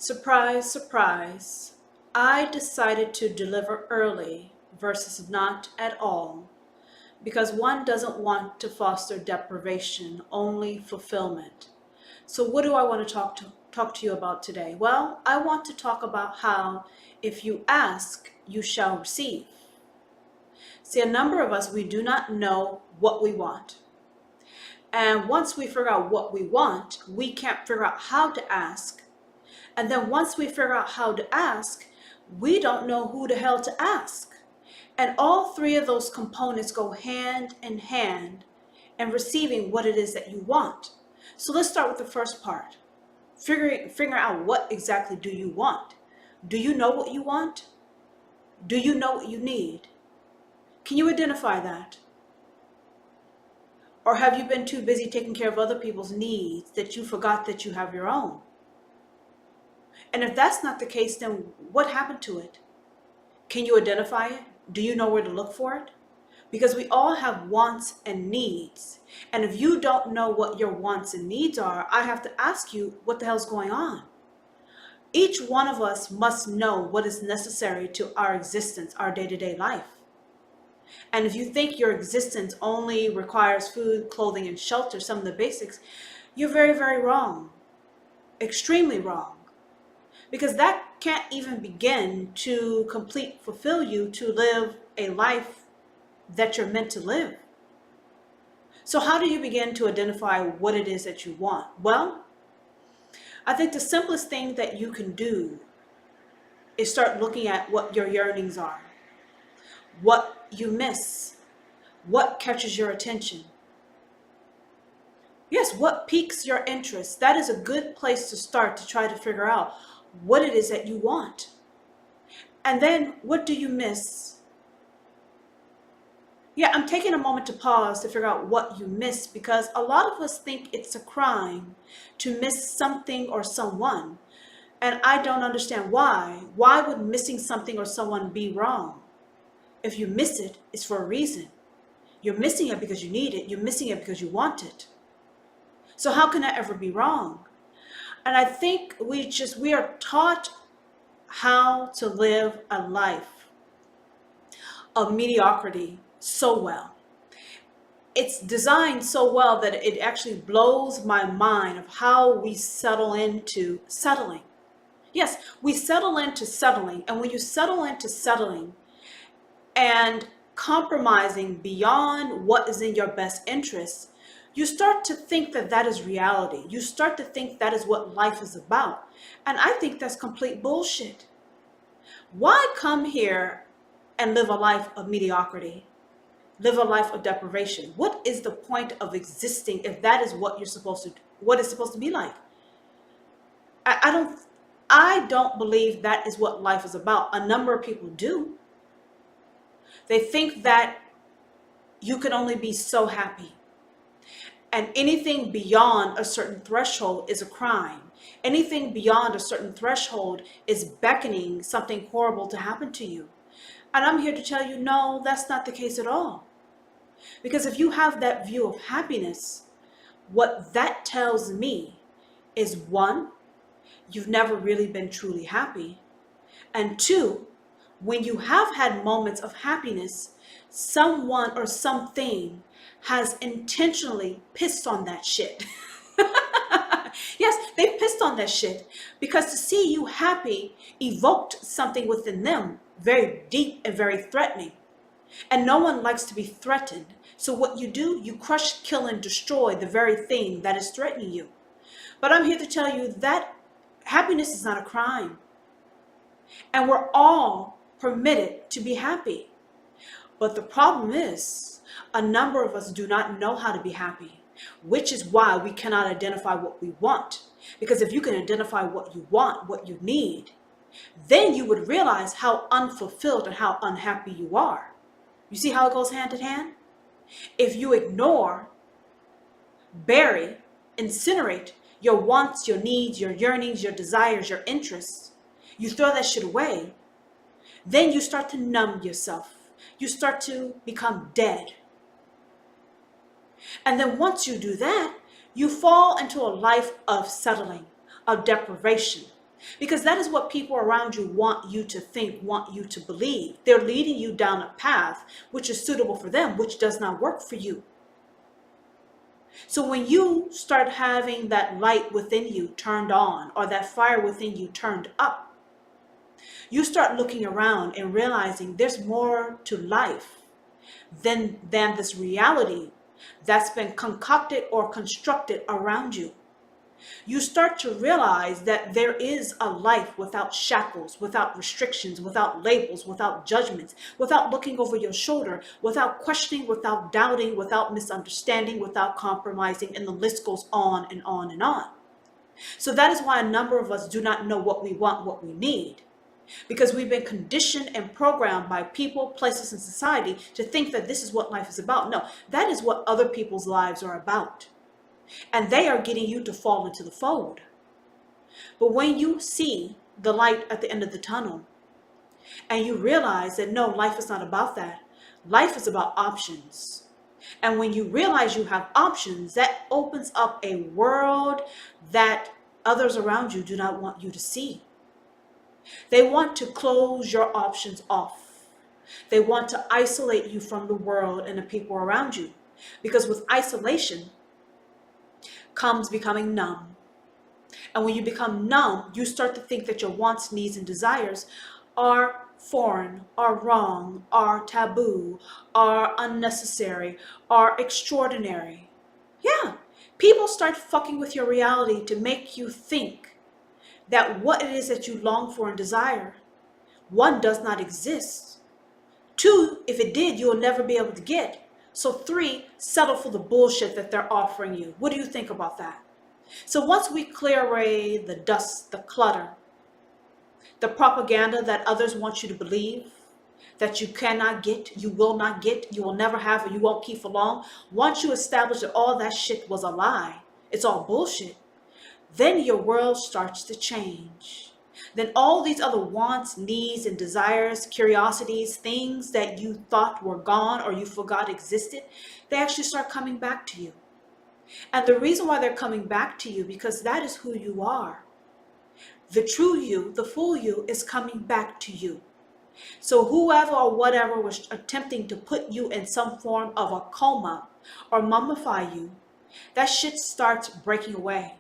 Surprise, surprise. I decided to deliver early versus not at all because one doesn't want to foster deprivation, only fulfillment. So what do I want to talk to you about today? Well, I want to talk about how if you ask, you shall receive. See, a number of us, we do not know what we want. And once we figure out what we want, we can't figure out how to ask. And then once we figure out how to ask, we don't know who the hell to ask. And all three of those components go hand in hand in receiving what it is that you want. So let's start with the first part. Figure out what exactly do you want. Do you know what you want? Do you know what you need? Can you identify that? Or have you been too busy taking care of other people's needs that you forgot that you have your own? And if that's not the case, then what happened to it? Can you identify it? Do you know where to look for it? Because we all have wants and needs. And if you don't know what your wants and needs are, I have to ask you, what the hell's going on? Each one of us must know what is necessary to our existence, our day-to-day life. And if you think your existence only requires food, clothing, and shelter, some of the basics, you're very, very wrong. Extremely wrong. Because that can't even begin to fulfill you to live a life that you're meant to live. So how do you begin to identify what it is that you want? Well, I think the simplest thing that you can do is start looking at what your yearnings are, what you miss, what catches your attention. Yes, what piques your interest. That is a good place to start to try to figure out what it is that you want. And then what do you miss? Yeah, I'm taking a moment to pause to figure out what you miss, because a lot of us think it's a crime to miss something or someone. And I don't understand why. Why would missing something or someone be wrong? If you miss it, it's for a reason. You're missing it because you need it. You're missing it because you want it. So how can that ever be wrong? And I think we are taught how to live a life of mediocrity so well. It's designed so well that it actually blows my mind of how we settle into settling. Yes, we settle into settling. And when you settle into settling and compromising beyond what is in your best interest, you start to think that that is reality. You start to think that is what life is about. And I think that's complete bullshit. Why come here and live a life of mediocrity? Live a life of deprivation? What is the point of existing if that is what it's supposed to be like? I don't believe that is what life is about. A number of people do. They think that you can only be so happy. And anything beyond a certain threshold is a crime. Anything beyond a certain threshold is beckoning something horrible to happen to you. And I'm here to tell you, no, that's not the case at all. Because if you have that view of happiness, what that tells me is, one, you've never really been truly happy. And two, when you have had moments of happiness, someone or something has intentionally pissed on that shit. Yes, they pissed on that shit because to see you happy evoked something within them very deep and very threatening. And no one likes to be threatened. So what you do, you crush, kill, and destroy the very thing that is threatening you. But I'm here to tell you that happiness is not a crime. And we're all permitted to be happy. But the problem is, a number of us do not know how to be happy, which is why we cannot identify what we want. Because if you can identify what you want, what you need, then you would realize how unfulfilled and how unhappy you are. You see how it goes hand in hand? If you ignore, bury, incinerate your wants, your needs, your yearnings, your desires, your interests, you throw that shit away, then you start to numb yourself. You start to become dead. And then once you do that, you fall into a life of settling, of deprivation. Because that is what people around you want you to think, want you to believe. They're leading you down a path which is suitable for them, which does not work for you. So when you start having that light within you turned on, or that fire within you turned up, you start looking around and realizing there's more to life than this reality that's been concocted or constructed around you. You start to realize that there is a life without shackles, without restrictions, without labels, without judgments, without looking over your shoulder, without questioning, without doubting, without misunderstanding, without compromising, and the list goes on and on and on. So that is why a number of us do not know what we want, what we need, because we've been conditioned and programmed by people, places, and society to think that this is what life is about. No, that is what other people's lives are about. And they are getting you to fall into the fold. But when you see the light at the end of the tunnel and you realize that no, life is not about that. Life is about options. And when you realize you have options, that opens up a world that others around you do not want you to see. They want to close your options off. They want to isolate you from the world and the people around you. Because with isolation comes becoming numb. And when you become numb, you start to think that your wants, needs, and desires are foreign, are wrong, are taboo, are unnecessary, are extraordinary. Yeah, people start fucking with your reality to make you think that what it is that you long for and desire, one, does not exist. Two, if it did, you'll never be able to get. So three, settle for the bullshit that they're offering you. What do you think about that? So once we clear away the dust, the clutter, the propaganda that others want you to believe, that you cannot get, you will not get, you will never have, or you won't keep for long. Once you establish that all that shit was a lie, it's all bullshit, then your world starts to change. Then all these other wants, needs, and desires, curiosities, things that you thought were gone or you forgot existed, they actually start coming back to you. And the reason why they're coming back to you, because that is who you are. The true you, the full you, is coming back to you. So whoever or whatever was attempting to put you in some form of a coma or mummify you, that shit starts breaking away.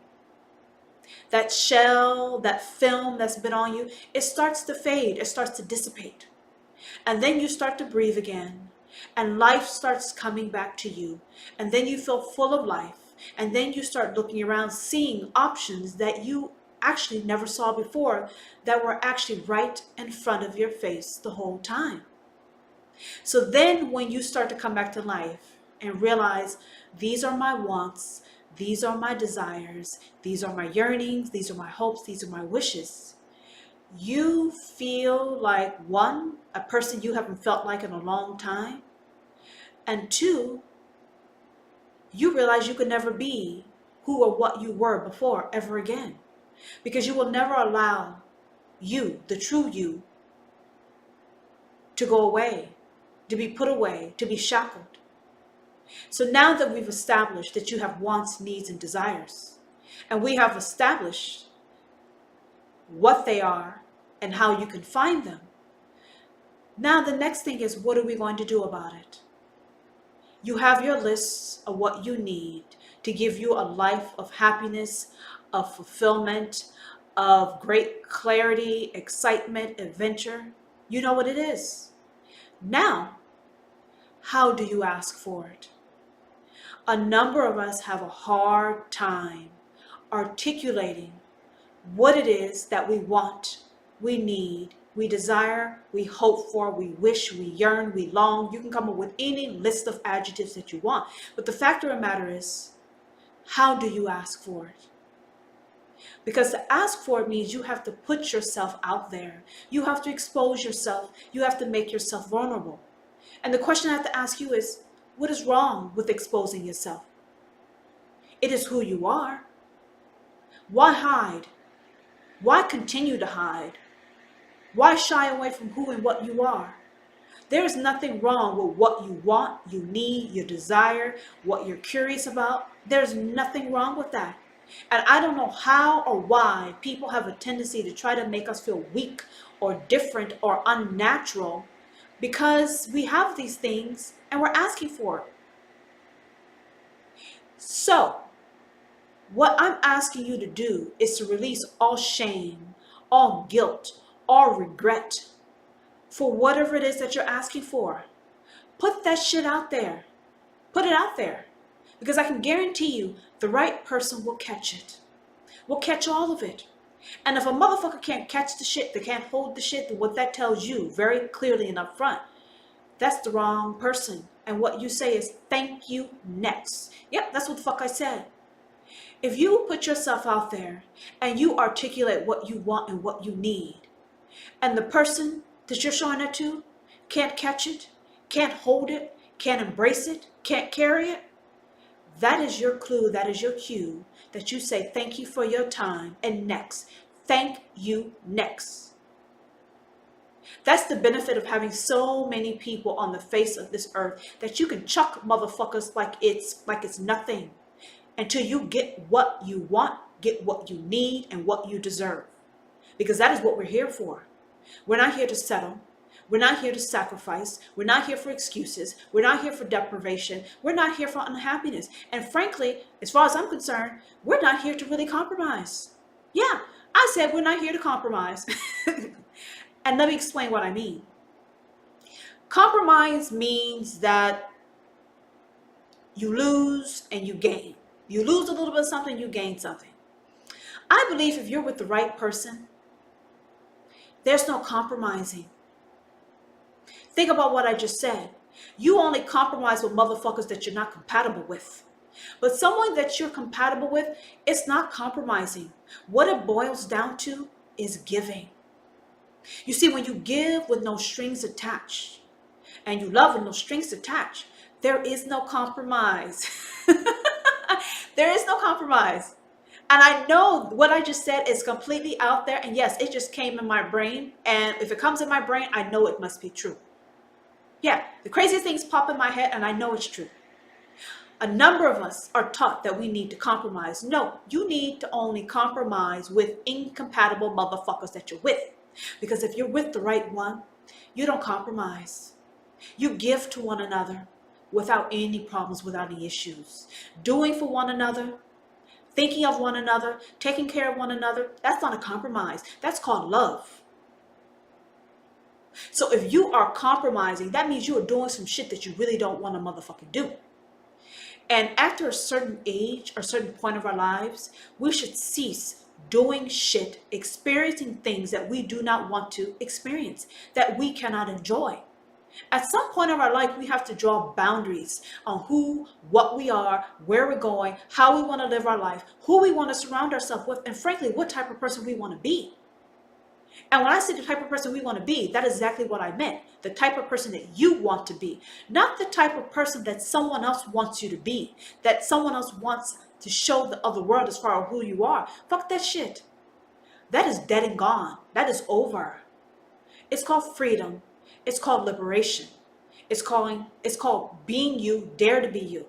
That shell, that film that's been on you, it starts to fade, it starts to dissipate. And then you start to breathe again, and life starts coming back to you. And then you feel full of life, and then you start looking around, seeing options that you actually never saw before, that were actually right in front of your face the whole time. So then when you start to come back to life and realize, these are my wants, these are my desires, these are my yearnings, these are my hopes, these are my wishes, you feel like, one, a person you haven't felt like in a long time, and two, you realize you could never be who or what you were before ever again, because you will never allow you, the true you, to go away, to be put away, to be shackled. So now that we've established that you have wants, needs, and desires, and we have established what they are and how you can find them, now the next thing is, what are we going to do about it? You have your lists of what you need to give you a life of happiness, of fulfillment, of great clarity, excitement, adventure. You know what it is. Now, how do you ask for it? A number of us have a hard time articulating what it is that we want, we need, we desire, we hope for, we wish, we yearn, we long. You can come up with any list of adjectives that you want. But the fact of the matter is, how do you ask for it? Because to ask for it means you have to put yourself out there. You have to expose yourself. You have to make yourself vulnerable. And the question I have to ask you is, what is wrong with exposing yourself? It is who you are. Why hide? Why continue to hide? Why shy away from who and what you are? There is nothing wrong with what you want, you need, your desire, what you're curious about. There's nothing wrong with that. And I don't know how or why people have a tendency to try to make us feel weak or different or unnatural because we have these things and we're asking for it. So, what I'm asking you to do is to release all shame, all guilt, all regret for whatever it is that you're asking for. Put that shit out there. Put it out there. Because I can guarantee you the right person will catch it. Will catch all of it. And if a motherfucker can't catch the shit, they can't hold the shit, then what that tells you very clearly and upfront, that's the wrong person. And what you say is, thank you, next. Yep, that's what the fuck I said. If you put yourself out there and you articulate what you want and what you need, and the person that you're showing it to can't catch it, can't hold it, can't embrace it, can't carry it, that is your clue, that is your cue, that you say thank you for your time and next. Thank you, next. That's the benefit of having so many people on the face of this earth, that you can chuck motherfuckers like it's nothing until you get what you want, get what you need, and what you deserve. Because that is what we're here for. We're not here to settle. We're not here to sacrifice. We're not here for excuses. We're not here for deprivation. We're not here for unhappiness. And frankly, as far as I'm concerned, we're not here to really compromise. Yeah, I said we're not here to compromise. And let me explain what I mean. Compromise means that you lose and you gain. You lose a little bit of something, you gain something. I believe if you're with the right person, there's no compromising. Think about what I just said. You only compromise with motherfuckers that you're not compatible with. But someone that you're compatible with, it's not compromising. What it boils down to is giving. You see, when you give with no strings attached, and you love with no strings attached, there is no compromise. There is no compromise. And I know what I just said is completely out there. And yes, it just came in my brain. And if it comes in my brain, I know it must be true. Yeah, the craziest things pop in my head and I know it's true. A number of us are taught that we need to compromise. No, you need to only compromise with incompatible motherfuckers that you're with. Because if you're with the right one, you don't compromise. You give to one another without any problems, without any issues. Doing for one another, thinking of one another, taking care of one another, that's not a compromise. That's called love. So if you are compromising, that means you are doing some shit that you really don't want to motherfucking do. And after a certain age or certain point of our lives, we should cease doing shit, experiencing things that we do not want to experience, that we cannot enjoy. At some point of our life, we have to draw boundaries on who, what we are, where we're going, how we want to live our life, who we want to surround ourselves with, and frankly, what type of person we want to be. And when I say the type of person we want to be, that is exactly what I meant. The type of person that you want to be. Not the type of person that someone else wants you to be. That someone else wants to show the other world as far as who you are. Fuck that shit. That is dead and gone. That is over. It's called freedom. It's called liberation. It's called being you, dare to be you.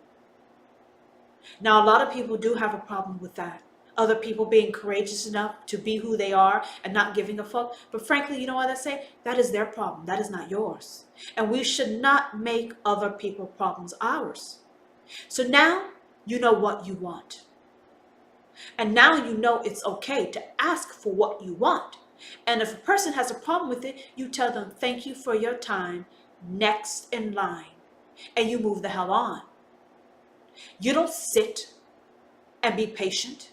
Now, a lot of people do have a problem with that. Other people being courageous enough to be who they are and not giving a fuck. But frankly, you know what I say? That is their problem. That is not yours. And we should not make other people's problems ours. So now you know what you want. And now you know it's okay to ask for what you want. And if a person has a problem with it, you tell them, thank you for your time, next in line. And you move the hell on. You don't sit and be patient.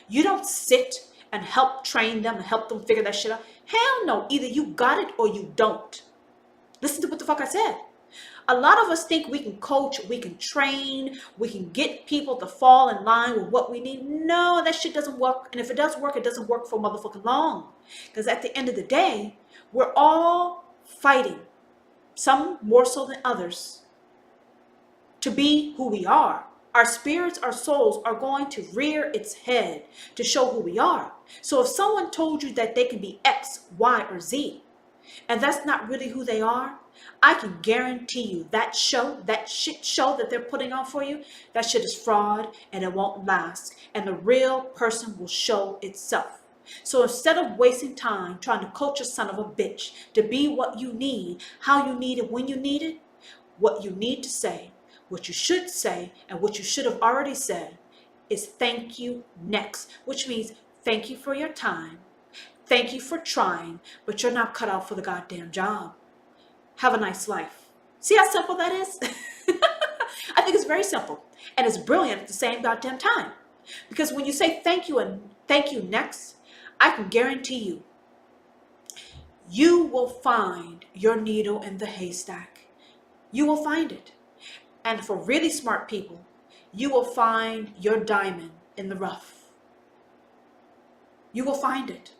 You don't sit and help train them and help them figure that shit out. Hell no. Either you got it or you don't. Listen to what the fuck I said. A lot of us think we can coach, we can train, we can get people to fall in line with what we need. No, that shit doesn't work. And if it does work, it doesn't work for motherfucking long. Because at the end of the day, we're all fighting, some more so than others, to be who we are. Our spirits, our souls are going to rear its head to show who we are. So if someone told you that they can be X, Y, or Z, and that's not really who they are, I can guarantee you that show, that shit show that they're putting on for you, that shit is fraud and it won't last. And the real person will show itself. So instead of wasting time trying to coach a son of a bitch to be what you need, how you need it, when you need it, what you need to say, what you should say, and what you should have already said is thank you next, which means thank you for your time. Thank you for trying, but you're not cut out for the goddamn job. Have a nice life. See how simple that is? I think it's very simple, and it's brilliant at the same goddamn time. Because when you say thank you and thank you next, I can guarantee you, you will find your needle in the haystack. You will find it. And for really smart people, you will find your diamond in the rough. You will find it.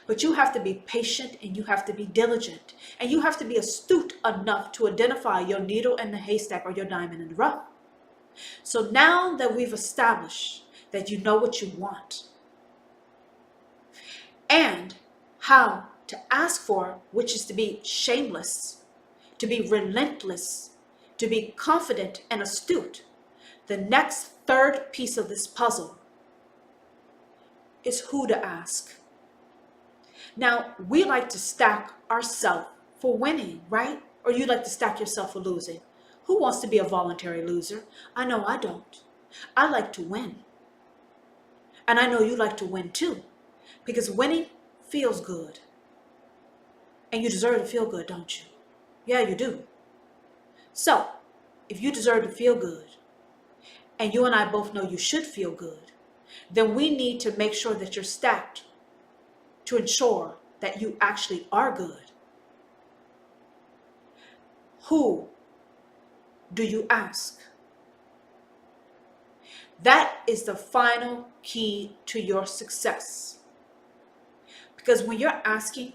But you have to be patient and you have to be diligent. And you have to be astute enough to identify your needle in the haystack or your diamond in the rough. So now that we've established that you know what you want and how to ask for, which is to be shameless, to be relentless, to be confident and astute, the next third piece of this puzzle is who to ask. Now, we like to stack ourselves for winning, right? Or you like to stack yourself for losing. Who wants to be a voluntary loser? I know I don't. I like to win. And I know you like to win too. Because winning feels good. And you deserve to feel good, don't you? Yeah, you do. So, if you deserve to feel good, and you and I both know you should feel good, then we need to make sure that you're stacked to ensure that you actually are good. Who do you ask? That is the final key to your success. Because when you're asking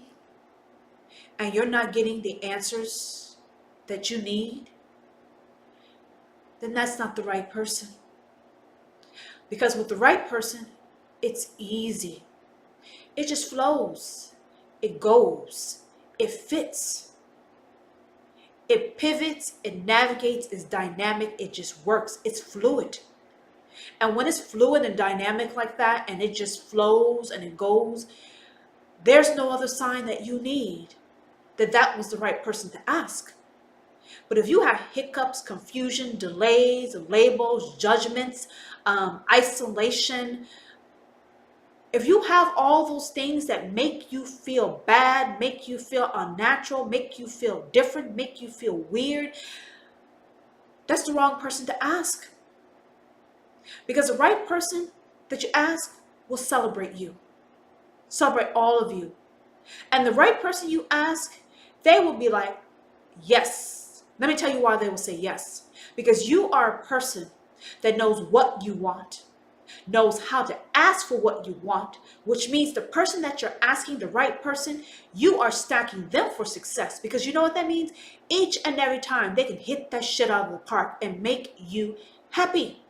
and you're not getting the answers that you need, then that's not the right person. Because with the right person, it's easy. It just flows. It goes. It fits. It pivots. It navigates. It's dynamic. It just works. It's fluid. And when it's fluid and dynamic like that, and it just flows and it goes, there's no other sign that you need that that was the right person to ask. But if you have hiccups, confusion, delays, labels, judgments, isolation, if you have all those things that make you feel bad, make you feel unnatural, make you feel different, make you feel weird, that's the wrong person to ask. Because the right person that you ask will celebrate you, celebrate all of you. And the right person you ask, they will be like, yes. Let me tell you why they will say yes. Because you are a person that knows what you want, knows how to ask for what you want, which means the person that you're asking, the right person, you are stacking them for success. Because you know what that means? Each and every time they can hit that shit out of the park and make you happy.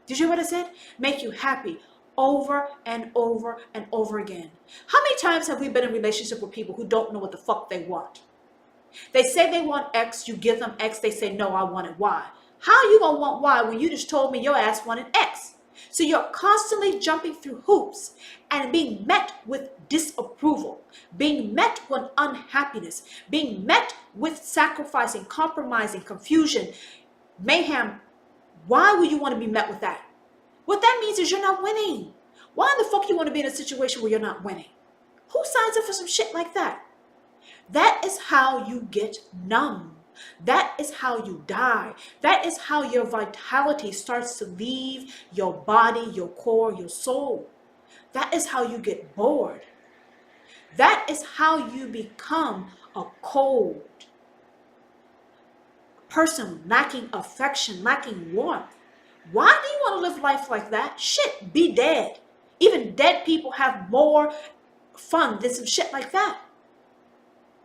Did you hear what I said? Make you happy over and over and over again. How many times have we been in a relationship with people who don't know what the fuck they want? They say they want X, you give them X, they say, no, I wanted Y. How you gonna want Y when you just told me your ass wanted X? So you're constantly jumping through hoops and being met with disapproval, being met with unhappiness, being met with sacrificing, compromising, confusion, mayhem. Why would you want to be met with that? What that means is you're not winning. Why in the fuck you want to be in a situation where you're not winning? Who signs up for some shit like that? That is how you get numb. That is how you die. That is how your vitality starts to leave your body, your core, your soul. That is how you get bored. That is how you become a cold person, lacking affection, lacking warmth. Why do you want to live life like that? Shit, be dead. Even dead people have more fun than some shit like that.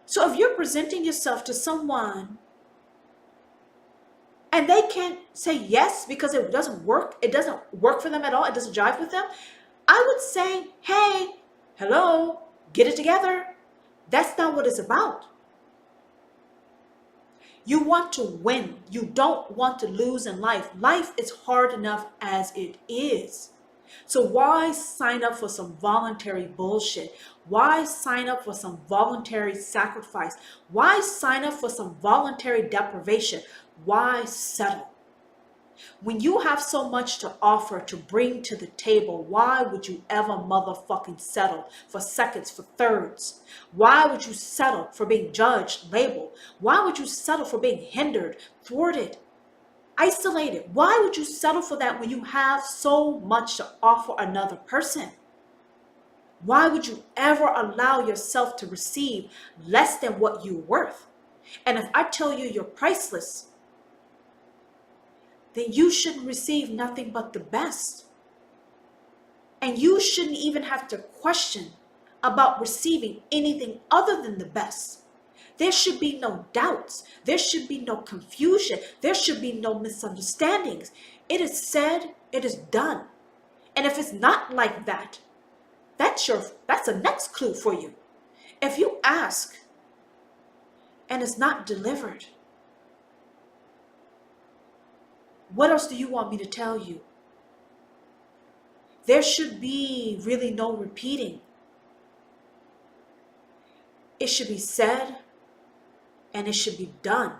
So if you're presenting yourself to someone and they can't say yes because it doesn't work for them at all, it doesn't jive with them, I would say, hey, hello, get it together. That's not what it's about. You want to win. You don't want to lose in life. Life is hard enough as it is. So why sign up for some voluntary bullshit? Why sign up for some voluntary sacrifice? Why sign up for some voluntary deprivation? Why settle? When you have so much to offer to bring to the table, why would you ever motherfucking settle for seconds, for thirds? Why would you settle for being judged, labeled? Why would you settle for being hindered, thwarted, isolated? Why would you settle for that when you have so much to offer another person? Why would you ever allow yourself to receive less than what you're worth? And if I tell you you're priceless, then you shouldn't receive nothing but the best. And you shouldn't even have to question about receiving anything other than the best. There should be no doubts. There should be no confusion. There should be no misunderstandings. It is said, it is done. And if it's not like that, that's a next clue for you. If you ask and it's not delivered, what else do you want me to tell you? There should be really no repeating. It should be said and it should be done.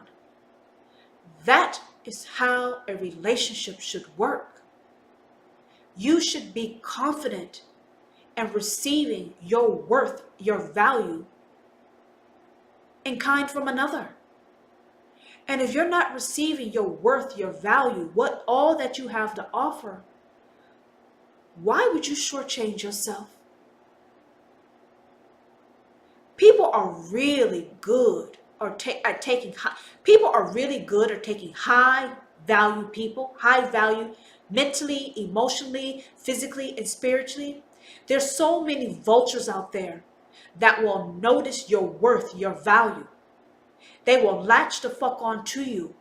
That is how a relationship should work. You should be confident in receiving your worth, your value in kind from another. And if you're not receiving your worth, your value, what all that you have to offer, why would you shortchange yourself? People are really good at taking high value people, high value mentally, emotionally, physically, and spiritually. There's so many vultures out there that will notice your worth, your value. They will latch the fuck on to you,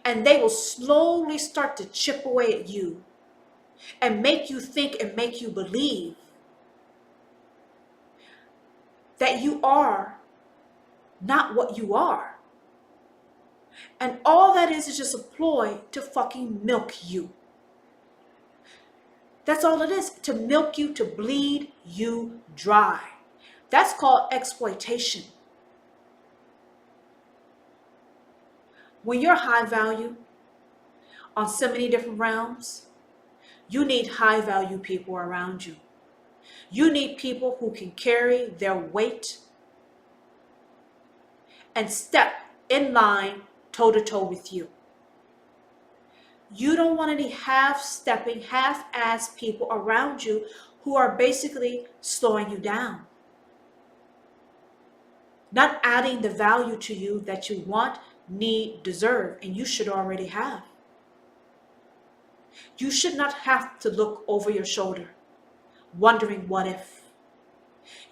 and they will slowly start to chip away at you and make you think and make you believe that you are not what you are. And all that is just a ploy to fucking milk you. That's all it is, to milk you, to bleed you dry. That's called exploitation. When you're high value on so many different realms, you need high value people around you. You need people who can carry their weight and step in line toe to toe with you. You don't want any half-stepping, half-assed people around you who are basically slowing you down, not adding the value to you that you want, need, deserve, and you should already have. You should not have to look over your shoulder, wondering what if.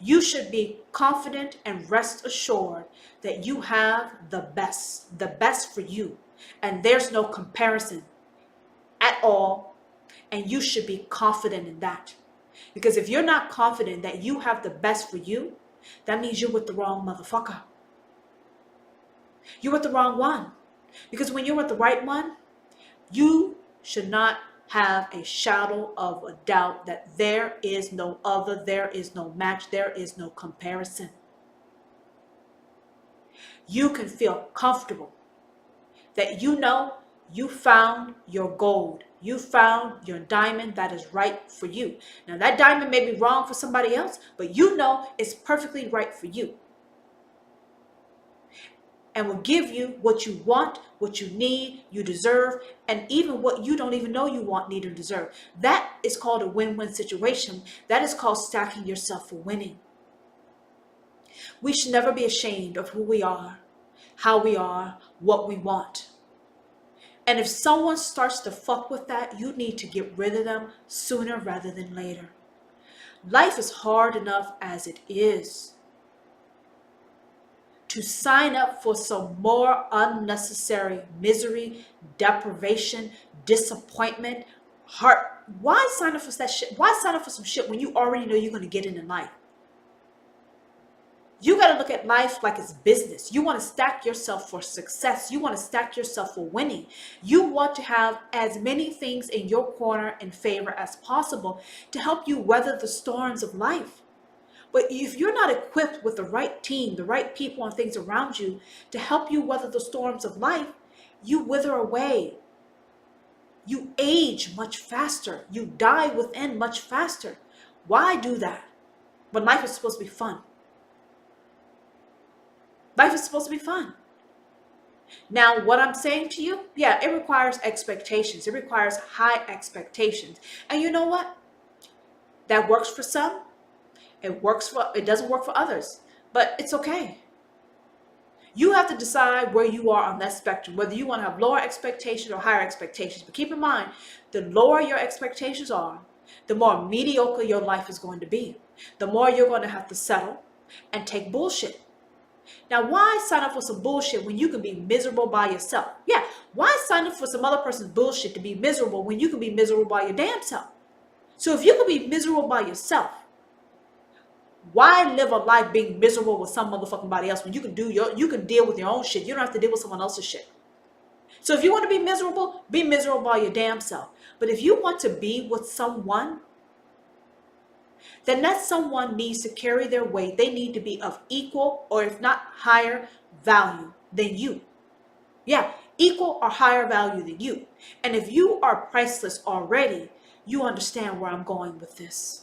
You should be confident and rest assured that you have the best for you, and there's no comparison at all, and you should be confident in that. Because if you're not confident that you have the best for you, that means you're with the wrong motherfucker. You're with the wrong one. Because when you're with the right one, you should not have a shadow of a doubt that there is no other, there is no match, there is no comparison. You can feel comfortable that you know you found your gold. You found your diamond that is right for you. Now that diamond may be wrong for somebody else, but you know it's perfectly right for you. And will give you what you want, what you need, you deserve, and even what you don't even know you want, need, or deserve. That is called a win-win situation. That is called stacking yourself for winning. We should never be ashamed of who we are, how we are, what we want. And if someone starts to fuck with that, you need to get rid of them sooner rather than later. Life is hard enough as it is. To sign up for some more unnecessary misery, deprivation, disappointment, heart. Why sign up for that shit? Why sign up for some shit when you already know you're going to get it in life? You got to look at life like it's business. You want to stack yourself for success. You want to stack yourself for winning. You want to have as many things in your corner in favor as possible to help you weather the storms of life. But if you're not equipped with the right team, the right people and things around you to help you weather the storms of life, you wither away. You age much faster. You die within much faster. Why do that? When life is supposed to be fun. Life is supposed to be fun. Now, what I'm saying to you, yeah, it requires expectations. It requires high expectations. And you know what? That works for some. It doesn't work for others. But it's okay. You have to decide where you are on that spectrum, whether you want to have lower expectations or higher expectations. But keep in mind, the lower your expectations are, the more mediocre your life is going to be. The more you're going to have to settle and take bullshit. Now, why sign up for some bullshit when you can be miserable by yourself? Yeah, why sign up for some other person's bullshit to be miserable when you can be miserable by your damn self? So if you can be miserable by yourself, why live a life being miserable with some motherfucking body else when you can deal with your own shit? You don't have to deal with someone else's shit. So if you want to be miserable by your damn self. But if you want to be with someone, then that someone needs to carry their weight. They need to be of equal or if not higher value than you. Yeah, equal or higher value than you. And if you are priceless already, you understand where I'm going with this.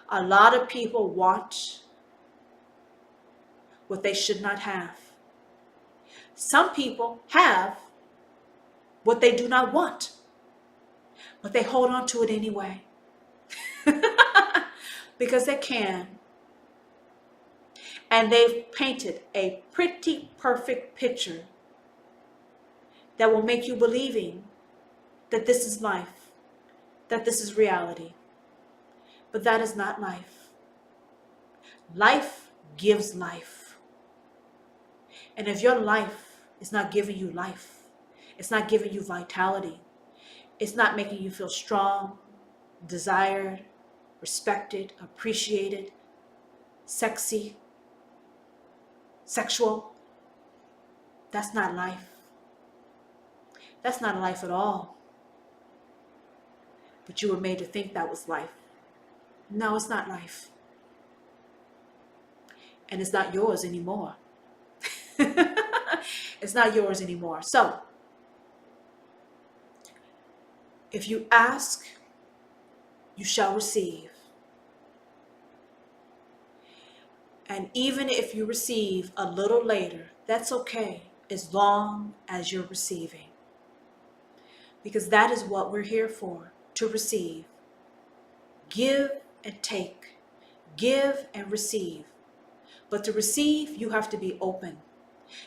A lot of people want what they should not have. Some people have what they do not want, but they hold on to it anyway. Because they can. And they've painted a pretty perfect picture that will make you believing that this is life, that this is reality. But that is not life. Life gives life. And if your life is not giving you life, it's not giving you vitality, it's not making you feel strong, desired, respected, appreciated, sexy, sexual, that's not life. That's not life at all. But you were made to think that was life. No, it's not life. And it's not yours anymore. It's not yours anymore. So, if you ask, you shall receive. And even if you receive a little later, that's okay, as long as you're receiving. Because that is what we're here for, to receive. Give and take. Give and receive. But to receive, you have to be open.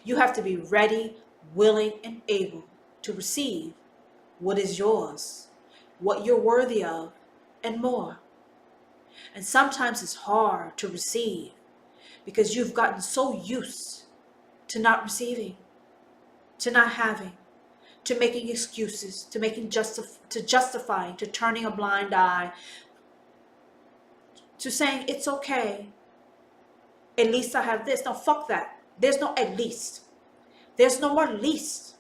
You have to be ready, willing, and able to receive what is yours, what you're worthy of, and more. And sometimes it's hard to receive because you've gotten so used to not receiving, to not having, to making excuses, to justifying, to turning a blind eye, to saying it's okay. At least I have this. No, fuck that. There's no at least. There's no more least.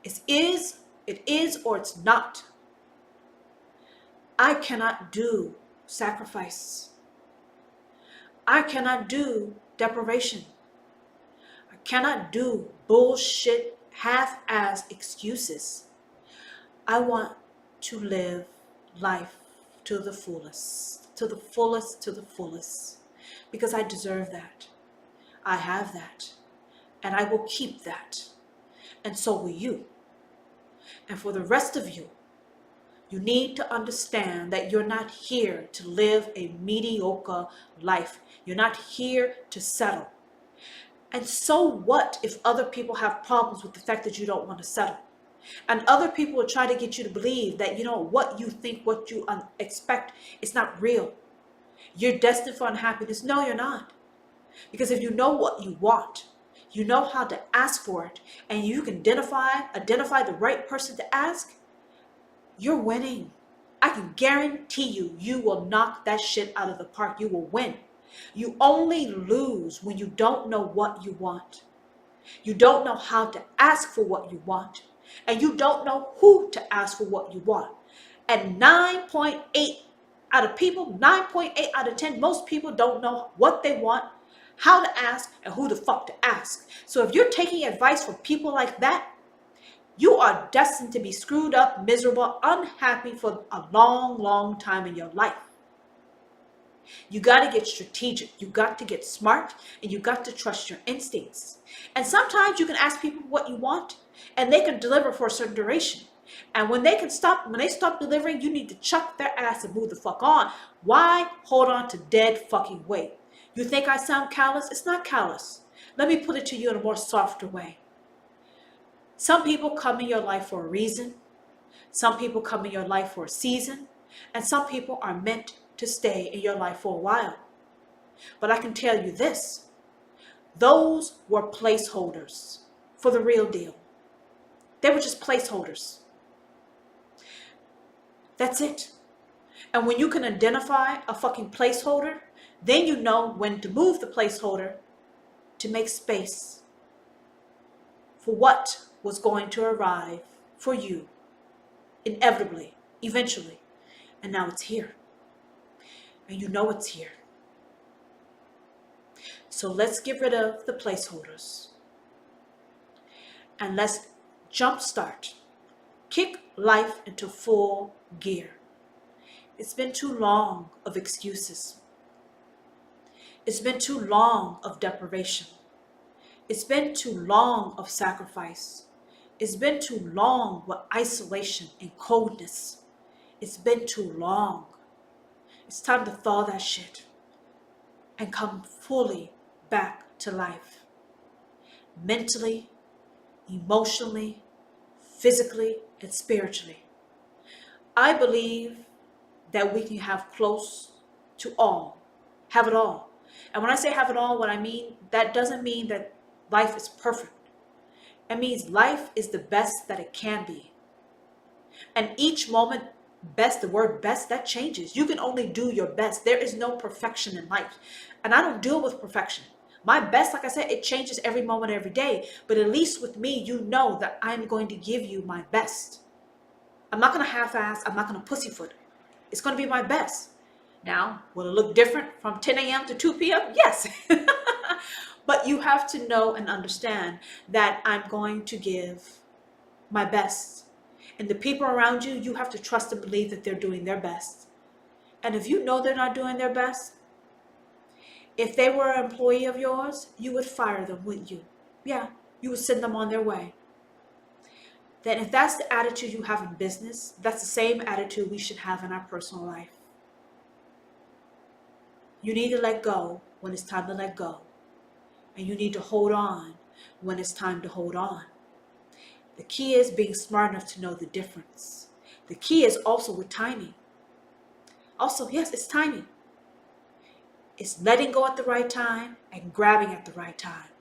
It is or it's not. I cannot do sacrifice. I cannot do deprivation. I cannot do bullshit, half-ass excuses. I want to live life to the fullest, to the fullest, to the fullest, because I deserve that. I have that, and I will keep that, and so will you. And for the rest of you, you need to understand that you're not here to live a mediocre life. You're not here to settle. And so what if other people have problems with the fact that you don't want to settle? And other people will try to get you to believe that, what you think, what you expect, it's not real. You're destined for unhappiness. No, you're not. Because if you know what you want, you know how to ask for it, and you can identify the right person to ask, you're winning. I can guarantee you, you will knock that shit out of the park. You will win. You only lose when you don't know what you want. You don't know how to ask for what you want. And you don't know who to ask for what you want. And 9.8 out of people, 9.8 out of 10, most people don't know what they want, how to ask, and who the fuck to ask. So if you're taking advice from people like that, you are destined to be screwed up, miserable, unhappy for a long, long time in your life. You got to get strategic. You got to get smart, and you got to trust your instincts. And sometimes you can ask people what you want, and they can deliver for a certain duration. And when they stop delivering, you need to chuck their ass and move the fuck on. Why hold on to dead fucking weight? You think I sound callous? It's not callous. Let me put it to you in a more softer way. Some people come in your life for a reason. Some people come in your life for a season. And some people are meant to stay in your life for a while. But I can tell you this. Those were placeholders for the real deal. They were just placeholders. That's it. And when you can identify a fucking placeholder, then you know when to move the placeholder to make space for what was going to arrive for you, inevitably, eventually. And now it's here. And you know it's here. So let's get rid of the placeholders. And let's jumpstart. Kick life into full gear. It's been too long of excuses. It's been too long of deprivation. It's been too long of sacrifice. It's been too long with isolation and coldness. It's been too long. It's time to thaw that shit and come fully back to life. Mentally, emotionally, physically, and spiritually. I believe that we can have close to all, have it all. And when I say have it all, what I mean, that doesn't mean that life is perfect. It means life is the best that it can be. And each moment, best, the word best, that changes. You can only do your best. There is no perfection in life. And I don't deal with perfection. My best, like I said, it changes every moment, every day. But at least with me, you know that I'm going to give you my best. I'm not going to half-ass. I'm not going to pussyfoot. It's going to be my best. Now, will it look different from 10 a.m. to 2 p.m.? Yes. But you have to know and understand that I'm going to give my best. And the people around you, you have to trust and believe that they're doing their best. And if you know they're not doing their best, if they were an employee of yours, you would fire them, wouldn't you? Yeah, you would send them on their way. Then if that's the attitude you have in business, that's the same attitude we should have in our personal life. You need to let go when it's time to let go. And you need to hold on when it's time to hold on. The key is being smart enough to know the difference. The key is also with timing. Also, yes, it's timing. It's letting go at the right time and grabbing at the right time.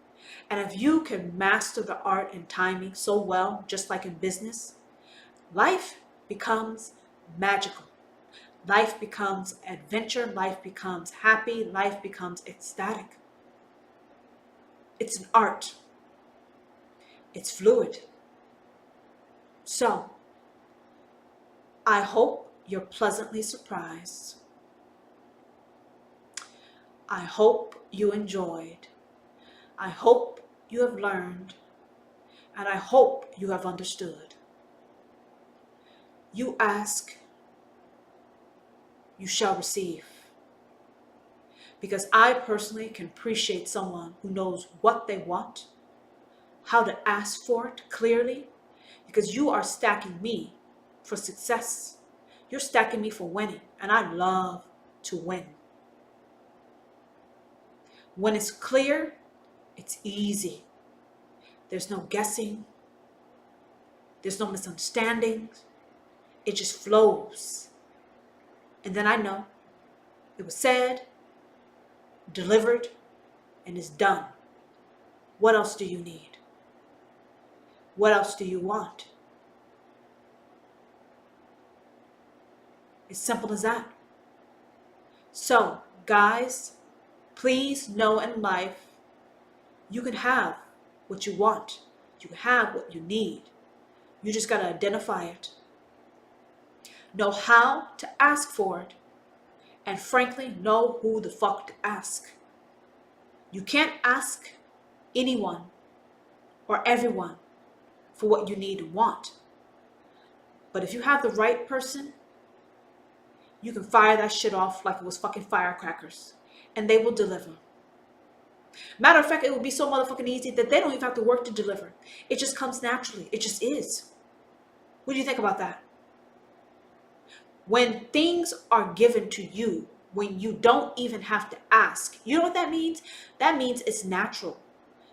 And if you can master the art and timing so well, just like in business, life becomes magical. Life becomes adventure. Life becomes happy. Life becomes ecstatic. It's an art. It's fluid. So, I hope you're pleasantly surprised. I hope you enjoyed. I hope you have learned. And I hope you have understood. You ask, you shall receive. Because I personally can appreciate someone who knows what they want, how to ask for it clearly, because you are stacking me for success. You're stacking me for winning, and I love to win. When it's clear, it's easy. There's no guessing. There's no misunderstandings. It just flows. And then I know it was said, delivered, and is done. What else do you need? What else do you want? It's simple as that. So, guys, please know in life, you can have what you want. You can have what you need. You just got to identify it. Know how to ask for it. And frankly, know who the fuck to ask. You can't ask anyone or everyone for what you need and want. But if you have the right person, you can fire that shit off like it was fucking firecrackers. And they will deliver. Matter of fact, it will be so motherfucking easy that they don't even have to work to deliver. It just comes naturally. It just is. What do you think about that? When things are given to you, when you don't even have to ask, you know what that means? That means it's natural.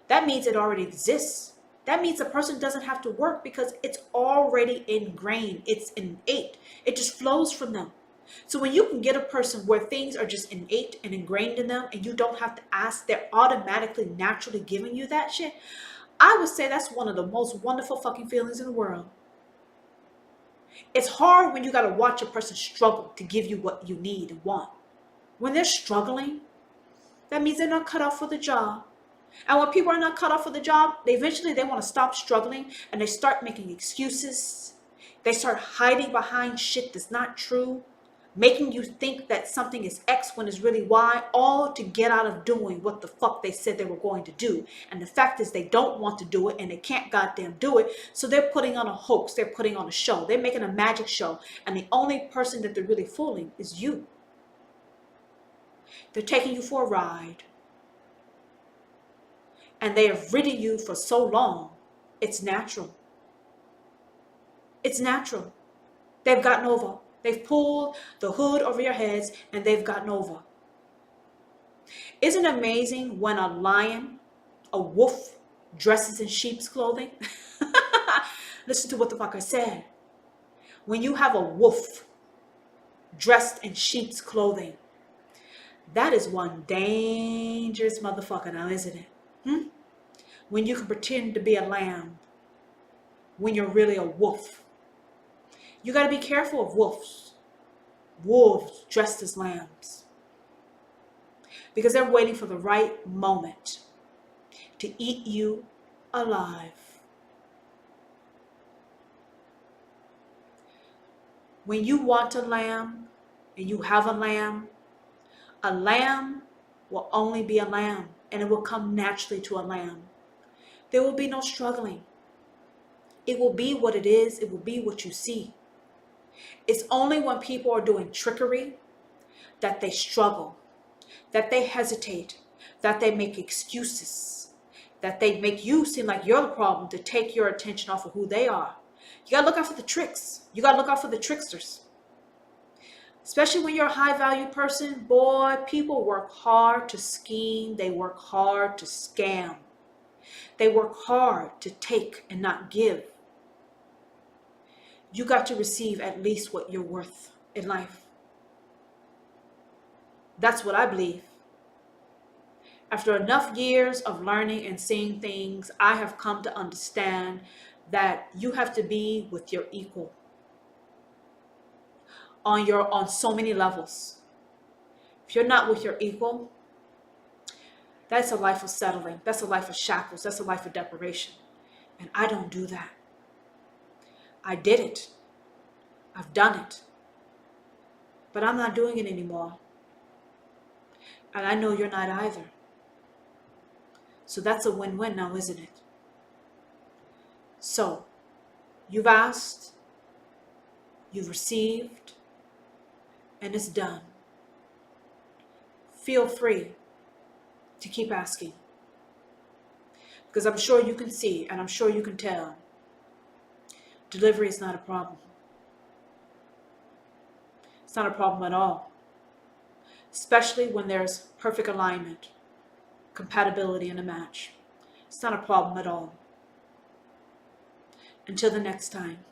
That means it already exists. That means a person doesn't have to work because it's already ingrained. It's innate. It just flows from them. So when you can get a person where things are just innate and ingrained in them and you don't have to ask, they're automatically, naturally giving you that shit, I would say that's one of the most wonderful fucking feelings in the world. It's hard when you got to watch a person struggle to give you what you need and want. When they're struggling, that means they're not cut off for the job. And when people are not cut off for the job, they eventually want to stop struggling and they start making excuses. They start hiding behind shit that's not true, making you think that something is X when it's really Y, all to get out of doing what the fuck they said they were going to do. And the fact is they don't want to do it and they can't goddamn do it. So they're putting on a hoax. They're putting on a show. They're making a magic show. And the only person that they're really fooling is you. They're taking you for a ride. And they have ridden you for so long, it's natural. It's natural. They've gotten over. They've pulled the hood over your heads and they've gotten over. Isn't it amazing when a lion, a wolf, dresses in sheep's clothing? Listen to what the fuck I said. When you have a wolf dressed in sheep's clothing, that is one dangerous motherfucker now, isn't it? When you can pretend to be a lamb when you're really a wolf. You got to be careful of wolves dressed as lambs, because they're waiting for the right moment to eat you alive. When you want a lamb and you have a lamb will only be a lamb, and it will come naturally to a lamb. There will be no struggling. It will be what it is. It will be what you see. It's only when people are doing trickery that they struggle, that they hesitate, that they make excuses, that they make you seem like you're the problem to take your attention off of who they are. You got to look out for the tricks. You got to look out for the tricksters. Especially when you're a high-value person, boy, people work hard to scheme. They work hard to scam. They work hard to take and not give. You got to receive at least what you're worth in life. That's what I believe. After enough years of learning and seeing things, I have come to understand that you have to be with your equal on so many levels. If you're not with your equal, that's a life of settling. That's a life of shackles. That's a life of deprivation. And I don't do that. I did it. I've done it. But I'm not doing it anymore. And I know you're not either. So that's a win-win now, isn't it? So, you've asked, you've received, and it's done. Feel free to keep asking. Because I'm sure you can see, and I'm sure you can tell, delivery is not a problem. It's not a problem at all. Especially when there's perfect alignment, compatibility in a match. It's not a problem at all. Until the next time.